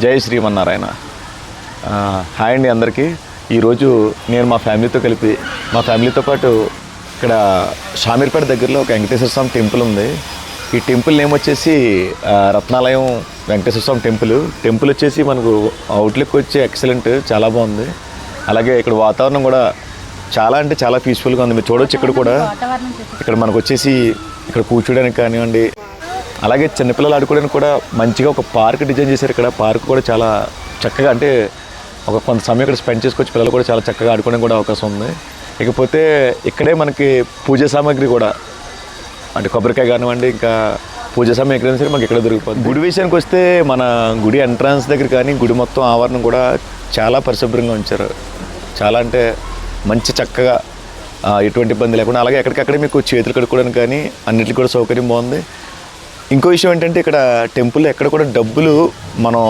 జై శ్రీమన్నారాయణ. హాయ్ అండి అందరికీ. ఈరోజు నేను మా ఫ్యామిలీతో పాటు ఇక్కడ షామీర్పేట దగ్గరలో ఒక వెంకటేశ్వర స్వామి టెంపుల్ ఉంది. ఈ టెంపుల్ నేమ్ వచ్చేసి రత్నాలయం వెంకటేశ్వర స్వామి టెంపుల్ వచ్చేసి మనకు అవుట్లుక్ వచ్చి ఎక్సలెంట్, చాలా బాగుంది. అలాగే ఇక్కడ వాతావరణం కూడా చాలా అంటే చాలా పీస్ఫుల్గా ఉంది. మీరు చూడవచ్చు ఇక్కడ మనకు వచ్చేసి ఇక్కడ కూర్చోడానికి కానివ్వండి, అలాగే చిన్నపిల్లలు ఆడుకోవడానికి కూడా మంచిగా ఒక పార్క్ డిజైన్ చేశారు. ఇక్కడ పార్క్ కూడా చాలా చక్కగా, అంటే ఒక కొంత సమయం ఇక్కడ స్పెండ్ చేసుకోవచ్చు. పిల్లలు కూడా చాలా చక్కగా ఆడుకోవడానికి కూడా అవకాశం ఉంది. ఇకపోతే ఇక్కడే మనకి పూజా సామాగ్రి కూడా, అంటే కొబ్బరికాయ కానివ్వండి, ఇంకా పూజా సామాగ్రి ఎక్కడైనా సరే మనకి ఇక్కడ దొరికిపోతుంది. గుడి విషయానికి వస్తే మన గుడి ఎంట్రన్స్ దగ్గర కానీ గుడి మొత్తం ఆవరణం కూడా చాలా పరిశుభ్రంగా ఉంచారు. చాలా అంటే మంచి చక్కగా ఎటువంటి ఇబ్బంది లేకుండా, అలాగే ఎక్కడికక్కడే మీకు చేతులు కడుక్కోవడానికి కానీ అన్నిటికీ కూడా సౌకర్యం బాగుంది. ఇంకో విషయం ఏంటంటే ఇక్కడ టెంపుల్లో ఎక్కడ కూడా డబ్బులు మనం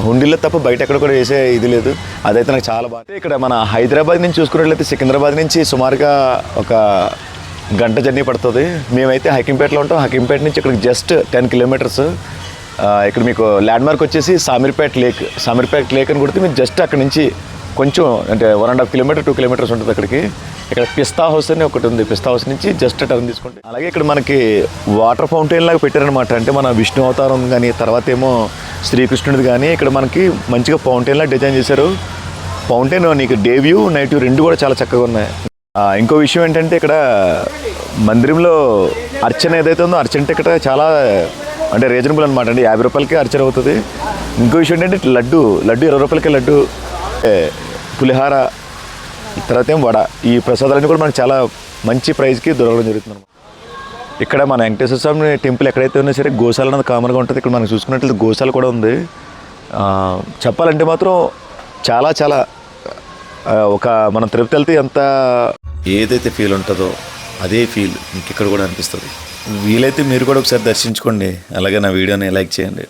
హుండీలో తప్ప బయట ఎక్కడ కూడా వేసే ఇది లేదు. అదైతే నాకు చాలా బాగా. ఇక్కడ మన హైదరాబాద్ నుంచి చూసుకున్నట్లయితే సికింద్రాబాద్ నుంచి సుమారుగా ఒక గంట జర్నీ పడుతుంది. మేమైతే హకీంపేటలో ఉంటాం. హకీంపేట నుంచి ఇక్కడికి జస్ట్ 10 కిలోమీటర్స్. ఇక్కడ మీకు ల్యాండ్ మార్క్ వచ్చేసి సామీర్పేట లేక్ అని కొడితే మీరు జస్ట్ అక్కడి నుంచి కొంచెం అంటే 1.5 కిలోమీటర్ 2 కిలోమీటర్స్ ఉంటుంది అక్కడికి. ఇక్కడ పిస్తా హౌస్ అని ఒకటి ఉంది. పిస్తా హౌస్ నుంచి జస్ట్ టర్న్ తీసుకుంటే అలాగే ఇక్కడ మనకి వాటర్ ఫౌంటైన్ లాగా పెట్టారనమాట. అంటే మన విష్ణు అవతారం కానీ, తర్వాత ఏమో శ్రీకృష్ణుడిది కానీ ఇక్కడ మనకి మంచిగా ఫౌంటైన్ లాగా డిజైన్ చేశారు. ఫౌంటైన్ నీకు డే వ్యూ, నైట్ వ్యూ రెండు కూడా చాలా చక్కగా ఉన్నాయి. ఇంకో విషయం ఏంటంటే ఇక్కడ మందిరంలో అర్చన ఏదైతే ఉందో, అర్చన అంటే ఇక్కడ చాలా అంటే రీజనబుల్ అనమాట. అండి 50 రూపాయలకే అర్చన అవుతుంది. ఇంకో విషయం ఏంటంటే లడ్డు 20 రూపాయలకే లడ్డు, పులిహార, తర్వాత ఏం వడ, ఈ ప్రసాదాలన్నీ కూడా మనకు చాలా మంచి ప్రైస్కి దొరకడం జరుగుతుంది అనమాట. ఇక్కడ మన వెంకటేశ్వర స్వామి టెంపుల్ ఎక్కడైతే ఉన్నా సరే గోశాల అనేది కామన్గా ఉంటుంది. ఇక్కడ మనకు చూసుకున్నట్లయితే గోశాల కూడా ఉంది. చెప్పాలంటే మాత్రం చాలా చాలా ఒక మనం తిరుపతి వెళ్తే ఎంత ఏదైతే ఫీల్ ఉంటుందో అదే ఫీల్ మీకు ఇక్కడ కూడా అనిపిస్తుంది. వీలైతే మీరు కూడా ఒకసారి దర్శించుకోండి. అలాగే నా వీడియోని లైక్ చేయండి.